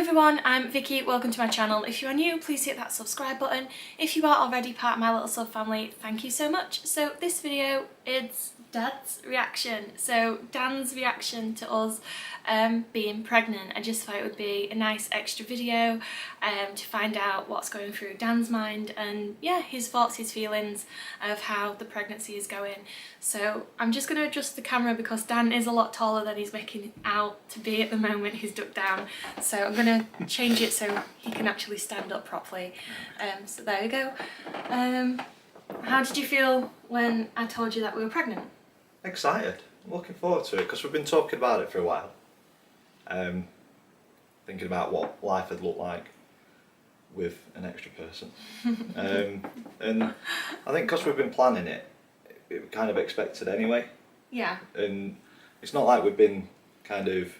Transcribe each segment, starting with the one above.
everyone, I'm Vicky, welcome to my channel. If you are new, please hit that subscribe button. If you are already part of my little sub family, thank you so much. So this video is Dad's reaction. So Dan's reaction to us being pregnant. I just thought it would be a nice extra video to find out what's going through Dan's mind and yeah, his thoughts, his feelings of how the pregnancy is going. So I'm just going to adjust the camera because Dan is a lot taller than he's making out to be at the moment. He's ducked down. So I'm going to change it so he can actually stand up properly. So there we go. How did you feel when I told you that we were pregnant? Excited. I'm looking forward to it because we've been talking about it for a while. Thinking about what life would look like with an extra person. And I think because we've been planning it, it was kind of expected anyway. Yeah. And it's not like we've been kind of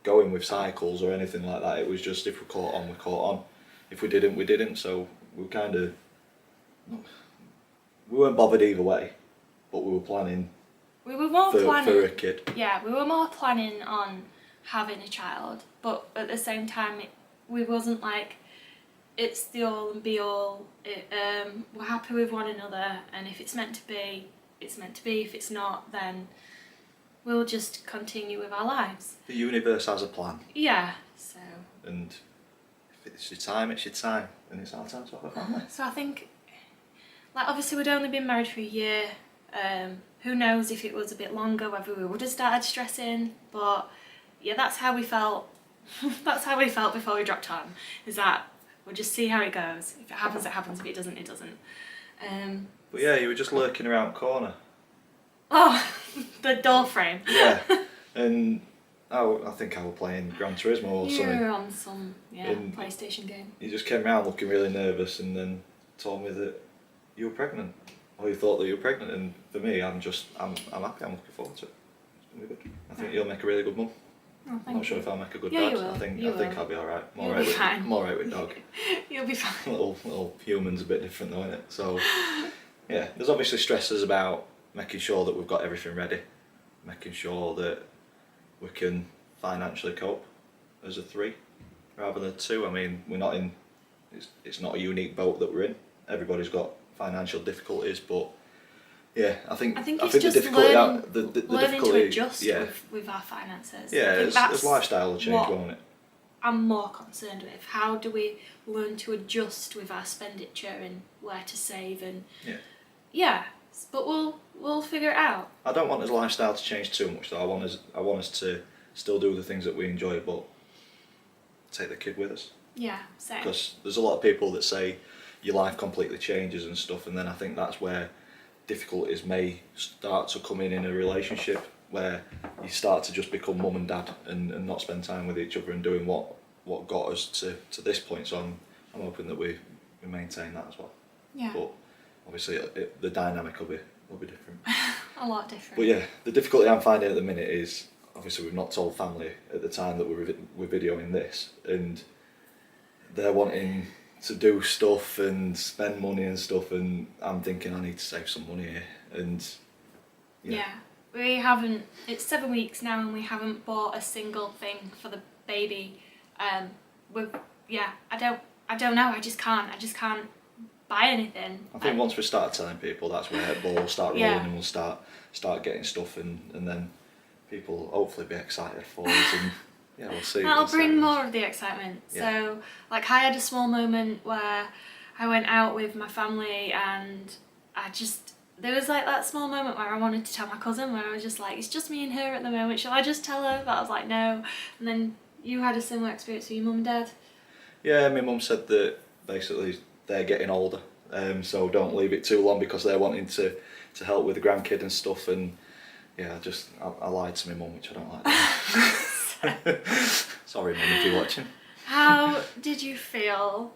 going with cycles or anything like that. It was just if we caught on, we caught on. If we didn't, we didn't. So we kind of, we weren't bothered either way, but we were planning. We were more planning for a kid. Yeah, we were more planning on having a child, but at the same time, we wasn't like it's the all and be all. We're happy with one another, and if it's meant to be, it's meant to be. If it's not, then we'll just continue with our lives. The universe has a plan. Yeah. So. And if it's your time, it's your time, and it's our time to have a family. So I think, like, obviously we'd only been married for a year. Who knows if it was a bit longer, whether we would have started stressing, but yeah, that's how we felt. That's how we felt before we dropped on, is that we'll just see how it goes. If it happens, it happens. If it doesn't, it doesn't. But yeah, you were just lurking around the corner. Oh, the door frame. Yeah, and I think I was playing Gran Turismo or something. You were on some PlayStation game. You just came around looking really nervous and then told me that you were pregnant. Or you thought that you were pregnant, and for me, I'm happy, I'm looking forward to it. It's going to be good. I think you'll make a really good mum. Oh, I'm not sure if I'll make a good dad. dad. You will. I think I'll be alright. You'll be fine. I'm alright with dog. You'll be fine. Little human's a bit different though, isn't it? So, yeah, there's obviously stresses about making sure that we've got everything ready, making sure that we can financially cope as a 3 rather than 2. I mean, we're not in, it's not a unique boat that we're in. Everybody's got financial difficulties, but yeah, I think it's the just difficulty learning to adjust with our finances. Yeah, as lifestyle will change, won't it? I'm more concerned with how do we learn to adjust with our expenditure and where to save and yeah, but we'll figure it out. I don't want his lifestyle to change too much though. I want us to still do the things that we enjoy, but take the kid with us. Yeah, same. Because there's a lot of people that say your life completely changes and stuff, and then I think that's where difficulties may start to come in a relationship, where you start to just become mum and dad and not spend time with each other and doing what got us to this point. So I'm hoping that we maintain that as well. Yeah. But obviously the dynamic will be different. A lot different. But yeah, the difficulty I'm finding at the minute is obviously we've not told family at the time that we're videoing this, and they're wanting to do stuff and spend money and stuff, and I'm thinking I need to save some money here, and yeah, we haven't, it's 7 weeks now and we haven't bought a single thing for the baby. I don't know, I just can't buy anything. I think once we start telling people, that's where it will start rolling, and we'll start getting stuff, and then people will hopefully be excited for us, and yeah, we'll see. That'll bring more of the excitement. Yeah. So, like, I had a small moment where I went out with my family and there was like that small moment where I wanted to tell my cousin, where I was just like, it's just me and her at the moment, shall I just tell her? But I was like, no. And then you had a similar experience with your mum and dad. Yeah, my mum said that basically they're getting older, so don't leave it too long because they're wanting to help with the grandkid and stuff, and yeah, I lied to my mum, which I don't like that. Sorry mum if you're watching. How did you feel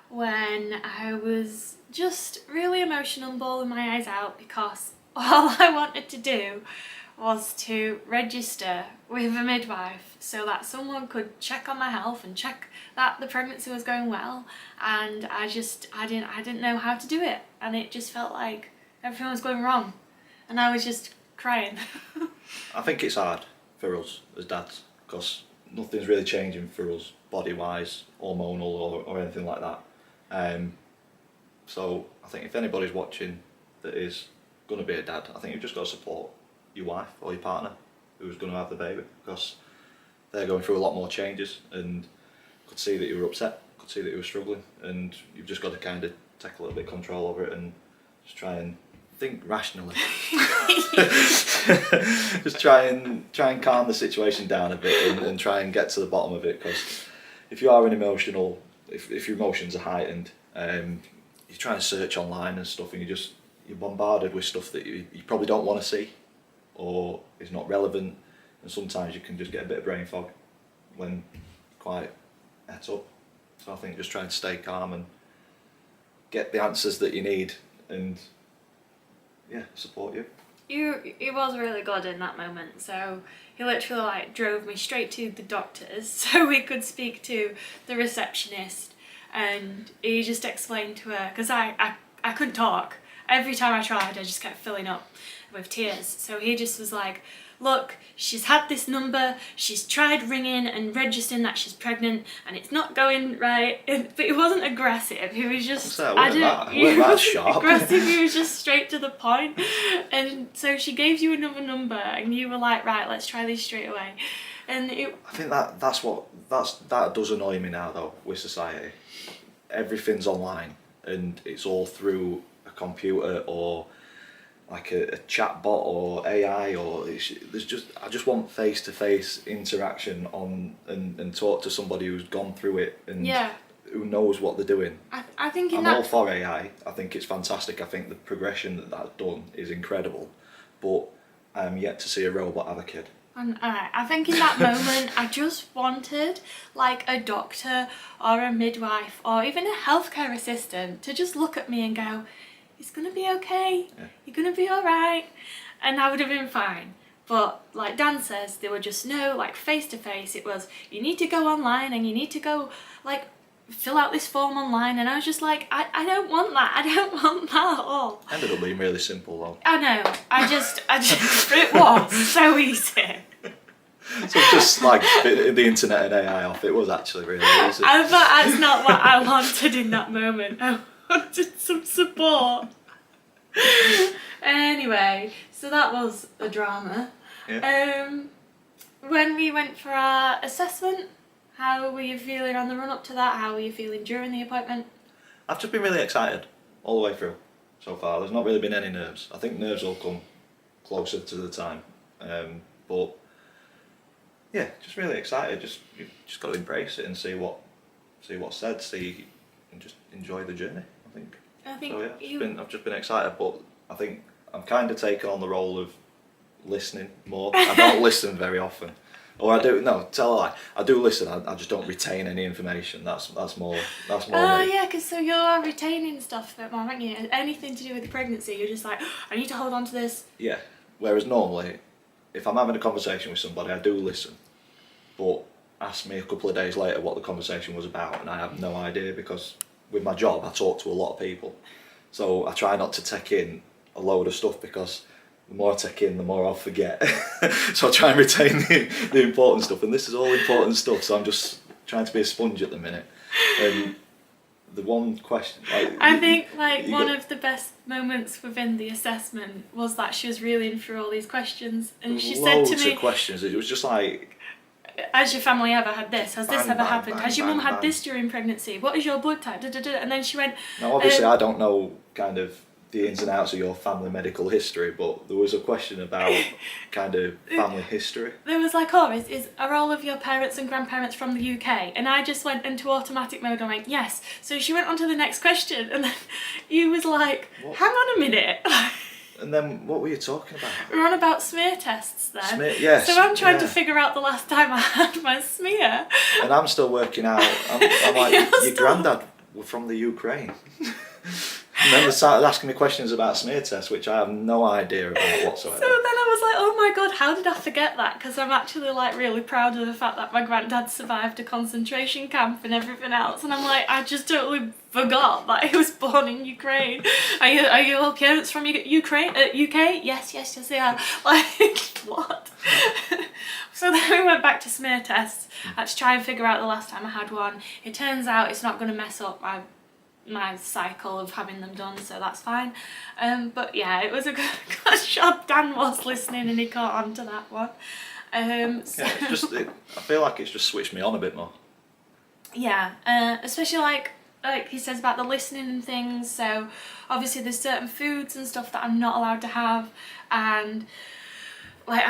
when I was just really emotional and bawling my eyes out because all I wanted to do was to register with a midwife so that someone could check on my health and check that the pregnancy was going well, and I didn't know how to do it, and it just felt like everything was going wrong and I was just crying. I think it's hard for us as dads because nothing's really changing for us body-wise, hormonal or anything like that. So I think if anybody's watching that is going to be a dad, I think you've just got to support your wife or your partner who's going to have the baby, because they're going through a lot more changes, and could see that you were upset, could see that you were struggling, and you've just got to kind of take a little bit of control over it and just try and think rationally. Just try and calm the situation down a bit and try and get to the bottom of it, because if you are an emotional, if your emotions are heightened, you try and search online and stuff, and you're bombarded with stuff that you probably don't want to see or is not relevant, and sometimes you can just get a bit of brain fog when quite het up. So I think just try and stay calm and get the answers that you need, and yeah, support you. He was really good in that moment, so he literally like drove me straight to the doctors so we could speak to the receptionist, and he just explained to her, because I couldn't talk. Every time I tried I just kept filling up with tears, so he just was like, look, she's had this number, she's tried ringing and registering that she's pregnant and it's not going right. But he wasn't aggressive, he was just, I wasn't that sharp. Aggressive, he was just straight to the point. And so she gave you another number and you were like, right, let's try this straight away. And I think that does annoy me now though with society. Everything's online and it's all through a computer or like a chat bot or AI, or I just want face-to-face interaction and talk to somebody who's gone through it and who knows what they're doing. I think I'm all for AI. I think it's fantastic. I think the progression that's done is incredible, but I'm yet to see a robot have a kid. Alright, I think in that moment I just wanted like a doctor or a midwife or even a healthcare assistant to just look at me and go, it's gonna be okay, you're gonna be alright, and I would have been fine. But like Dan says, there were just no like face to face. It was, you need to go online and you need to go like fill out this form online, and I was just like, I don't want that, I don't want that at all. Ended up being really simple though. I know, I just it was so easy. So just like the internet and AI off, it was actually really easy. But that's not what I wanted in that moment. I wanted some support. Anyway, so that was a drama. Yeah. When we went for our assessment, how were you feeling on the run up to that? How were you feeling during the appointment? I've just been really excited all the way through so far. There's not really been any nerves. I think nerves will come closer to the time. But yeah, just really excited. You've just got to embrace it and see what's said, and just enjoy the journey. I think so. Yeah, I've just been excited, but I think I'm kind of taking on the role of listening more. I don't listen very often, or I do. No, tell a lie. I do listen. I just don't retain any information. That's more. Oh yeah, because so you're retaining stuff a bit more, aren't you? Anything to do with the pregnancy, you're just like, I need to hold on to this. Yeah. Whereas normally, if I'm having a conversation with somebody, I do listen, but ask me a couple of days later what the conversation was about, and I have no idea, because with my job I talk to a lot of people, so I try not to take in a load of stuff, because the more I take in the more I'll forget. So I try and retain the important stuff, and this is all important stuff, so I'm just trying to be a sponge at the minute. And the one question, I think one of the best moments within the assessment was that she was reeling through all these questions, and she said to me, loads of questions. It was just like, has your family ever had this? Has this ever happened? Bang, Has your mum had bang. this during pregnancy? What is your blood type? And then she went... Now obviously I don't know kind of the ins and outs of your family medical history, but there was a question about kind of family history. There was like, are all of your parents and grandparents from the UK? And I just went into automatic mode and went, yes. So she went on to the next question, and then you was like, what? Hang on a minute. And then what were you talking about? We're on about smear tests then. Yes. So I'm trying to figure out the last time I had my smear. And I'm still working out. I'm like, your granddad were from the Ukraine. And then they started asking me questions about smear tests, which I have no idea about whatsoever. So then I was like, oh my god, how did I forget that? Because I'm actually like really proud of the fact that my granddad survived a concentration camp and everything else. And I'm like, I just totally forgot that he was born in Ukraine. Are you all parents from Ukraine? UK? Yes, they are. Like, what? So then we went back to smear tests to try and figure out the last time I had one. It turns out it's not going to mess up my cycle of having them done, so that's fine. But yeah, it was a good job Dan was listening and he caught on to that one. So Yeah, I feel like it's just switched me on a bit more. yeah, especially like he says about the listening and things. So obviously there's certain foods and stuff that I'm not allowed to have, and like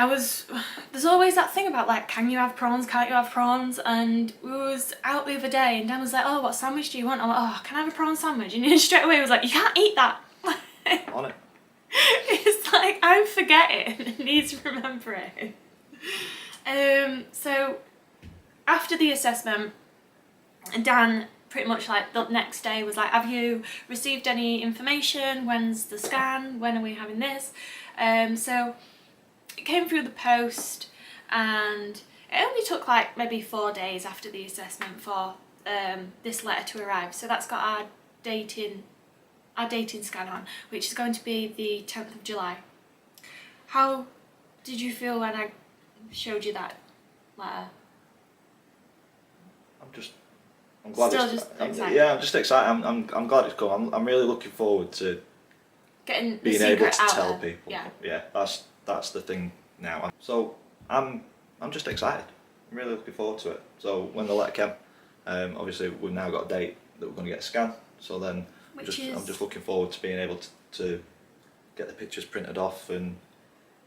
there's always that thing about like, can you have prawns, can't you have prawns? And we was out the other day and Dan was like, oh, what sandwich do you want? I'm like, oh, can I have a prawn sandwich? And he straight away was like, you can't eat that. On it. It's like, I'm forgetting and needs remembering. So after the assessment, Dan pretty much like the next day was like, have you received any information? When's the scan? When are we having this? So it came through the post, and it only took like maybe 4 days after the assessment for this letter to arrive. So that's got our dating scan on, which is going to be the 10th of July. How did you feel when I showed you that letter? I'm glad Still it's just excited. yeah, I'm just excited. I'm glad it's come. I'm really looking forward to Getting being the able secret to out tell there. people. Yeah. That's the thing now. So I'm just excited. I'm really looking forward to it. So when the letter came, obviously we've now got a date that we're going to get a scan. So then I'm just looking forward to being able to get the pictures printed off and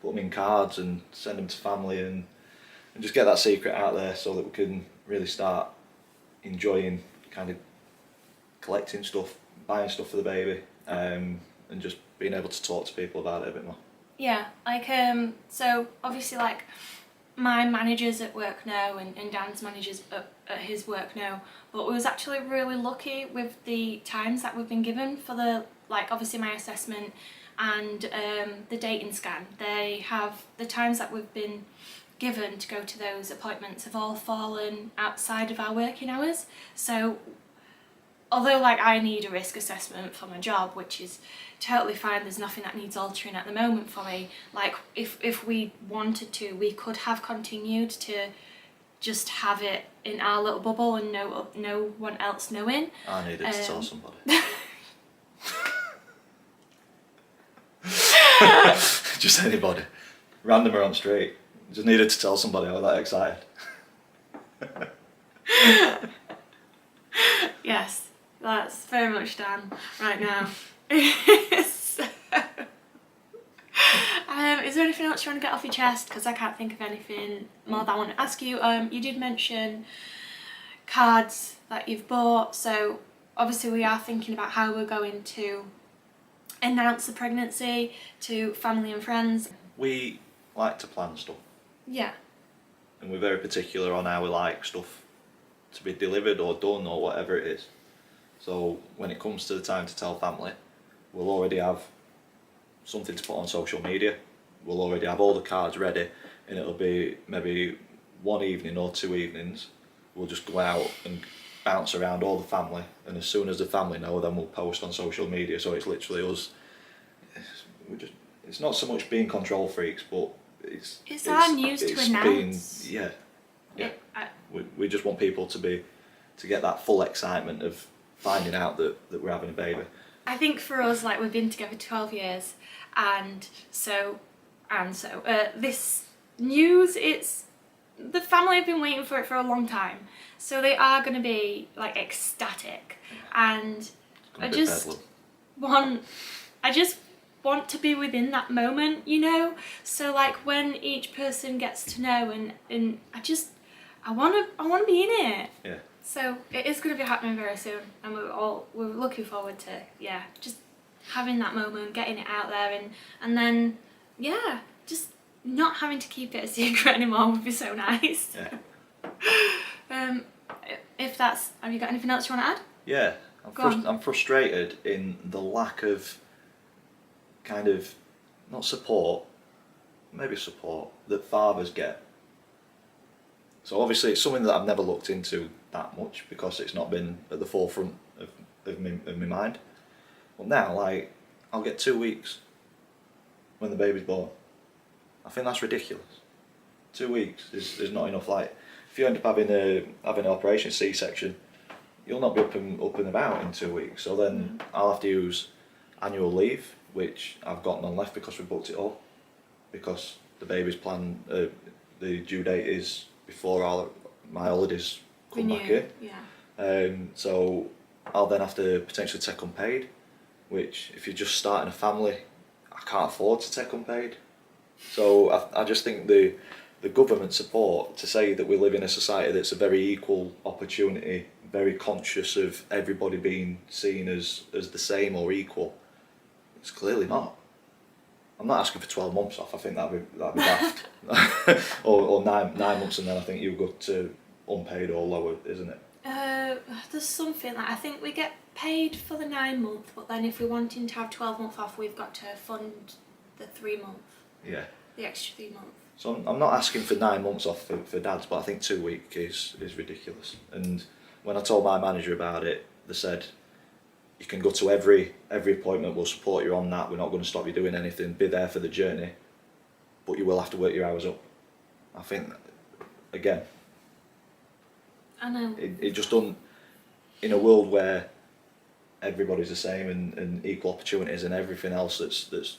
put them in cards and send them to family and just get that secret out there so that we can really start enjoying kind of collecting stuff, buying stuff for the baby, and just being able to talk to people about it a bit more. Yeah, like so obviously like my managers at work know and Dan's managers at his work know, but we was actually really lucky with the times that we've been given for the, like obviously my assessment and the dating scan. They have, the times that we've been given to go to those appointments have all fallen outside of our working hours. So although like I need a risk assessment for my job, which is totally fine, there's nothing that needs altering at the moment for me, like if we wanted to, we could have continued to just have it in our little bubble and no one else knowing. I needed to tell somebody. Just anybody, random or on street. Just needed to tell somebody. I was that excited. Yes, that's very much Dan right now. So, is there anything else you want to get off your chest? Because I can't think of anything more that I want to ask you. You did mention cards that you've bought, so obviously we are thinking about how we're going to announce the pregnancy to family and friends. We like to plan stuff. Yeah. And we're very particular on how we like stuff to be delivered or done or whatever it is. So when it comes to the time to tell family, we'll already have something to put on social media. We'll already have all the cards ready, and it'll be maybe 1 evening or 2 evenings. We'll just go out and bounce around all the family, and as soon as the family know, then we'll post on social media. So it's literally us. It's not so much being control freaks, but it's our news to announce. We just want people to get that full excitement of finding out that we're having a baby. I think for us, like we've been together 12 years, and so this news, it's, the family have been waiting for it for a long time, so they are going to be like ecstatic, and I just want to be within that moment, you know. So like when each person gets to know, and I want to be in it. Yeah. So it is going to be happening very soon, and we're looking forward to just having that moment, getting it out there, and then just not having to keep it a secret anymore would be so nice. Yeah. Have you got anything else you want to add? Yeah. I'm frustrated in the lack of kind of, not support, maybe support, that fathers get. So obviously it's something that I've never looked into that much because it's not been at the forefront of my mind. Well now, like, I'll get 2 weeks when the baby's born. I think that's ridiculous. 2 weeks is not enough. Like, if you end up having an operation, C-section, you'll not be up and about in 2 weeks. So then I'll have to use annual leave, which I've got none left because we booked it all. Because the baby's plan, the due date is before my holidays come back in. Yeah. So I'll then have to potentially take unpaid, which if you're just starting a family, I can't afford to take unpaid. So I just think the government support to say that we live in a society that's a very equal opportunity, very conscious of everybody being seen as the same or equal, it's clearly not. I'm not asking for 12 months off. I think that'd be daft. or nine months, and then I think you go to unpaid or lower, isn't it? There's something like, I think we get paid for the 9 month, but then if we're wanting to have 12 months off, we've got to fund the 3 month. Yeah. The extra 3 months. So I'm not asking for 9 months off for dads, but I think 2 weeks is ridiculous. And when I told my manager about it, they said, you can go to every appointment, we'll support you on that, we're not going to stop you doing anything, be there for the journey, but you will have to work your hours up. I think, again, I know. It just doesn't, in a world where everybody's the same and equal opportunities and everything else that's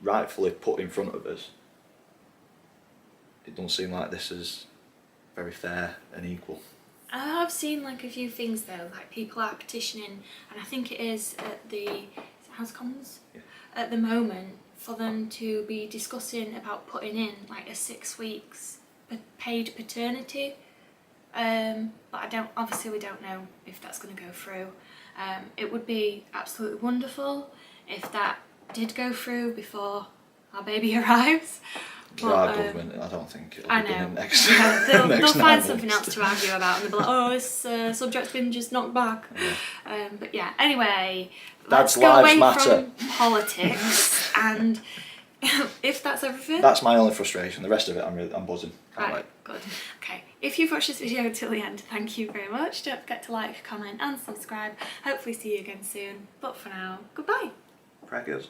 rightfully put in front of us, it doesn't seem like this is very fair and equal. I've seen like a few things though, like people are petitioning, and I think it is at the House of Commons at the moment, for them to be discussing about putting in like a 6 weeks paid paternity. But obviously we don't know if that's going to go through. It would be absolutely wonderful if that did go through before our baby arrives. But, our government, I don't think it'll be done in next. Yeah, they'll next find something else to argue about, and they'll be like, "Oh, this subject's been just knocked back." Yeah. But yeah, anyway, Dad's let's go away lives matter. from politics, and if that's everything. That's my only frustration. The rest of it, I'm buzzing. Can't Right, wait. good. Okay, if you've watched this video till the end, thank you very much. Don't forget to like, comment and subscribe. Hopefully see you again soon. But for now, goodbye. Crackers.